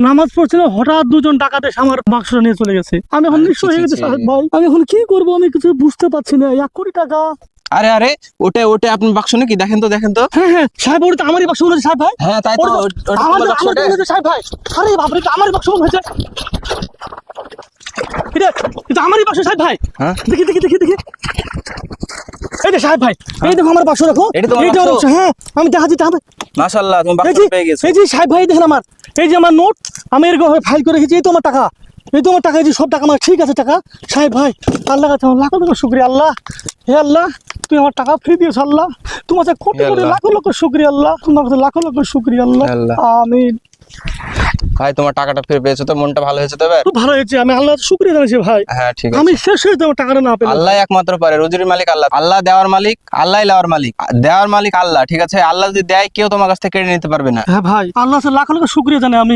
নামাজ পড়ছিল, হঠাৎ দুজন ডাকাত এসে আমার বাক্সটা নিয়ে চলে গেছে। আমি এখন নিঃস্ব হয়ে গেছি সাহেব ভাই, আমি এখন কি করবো আমি কিছু বুঝতে পারছি না। 1 কোটি টাকা। আরে আরে, ওটা আপনি বাক্স নাকি? দেখেন তো হ্যাঁ হ্যাঁ সাহেব, ওটা তো আমারই বাক্স মনে হচ্ছে সাহেব ভাই। হ্যাঁ তাই তো, আমাদের সাহেব ভাই। আরে বাপরে, তো আমারই বাক্স মনে হয়েছে। এটা আমারই বাক্স সাহেব ভাই। হ্যাঁ দেখি দেখি দেখি দেখি, এই যে সাহেব ভাই, এই দেখো আমার বাক্স, দেখো এটা তোমার বাক্স? হ্যাঁ আমি দেখাচ্ছি। মাশাআল্লাহ, তুমি বাক্স পেয়ে গেছো। এই যে সাহেব ভাই দেখেন আমার, এই যে আমার নোট, আমি এরকম ফাইল করে রেখেছি। এই তো আমার টাকা, এই তো আমার টাকা, এই যে সব টাকা আমার ঠিক আছে টাকা। সাহেব ভাই, আল্লাহ কাছে আমার লাখ লক্ষ শুকরিয়া। আল্লাহ, হে আল্লাহ, তুমি আমার টাকা ফ্রি দিয়েছো আল্লাহ, তোমার কাছে কোটি কোটি লাখ লক্ষ শুকরিয়া আল্লাহ, তোমার কাছে লাখ লক্ষ শুকরিয়া আল্লাহ। আমিন। ভাই তোমার টাকাটা ফিরে পেয়েছো তো, মনটা ভালো হয়েছে তো এবার? খুব ভালো হয়েছে, আমি আল্লাহ শুকরিয়া জানাচ্ছি ভাই। হ্যাঁ ঠিক আমি আছে। শেষ হয়ে যাবো টাকাটা না পেলে। আল্লাহ একমাত্র পারে, রুজির মালিক আল্লাহ। আল্লাহ দেওয়ার মালিক, আল্লাহ লওয়ার মালিক। দেওয়ার মালিক আল্লাহ, ঠিক আছে? আল্লাহ যদি দেয়, কেউ তোমার কাছ থেকে কেড়ে নিতে পারবে না। হ্যাঁ ভাই, আল্লাহ লাখ লক্ষ শুকরিয়া জানে আমি।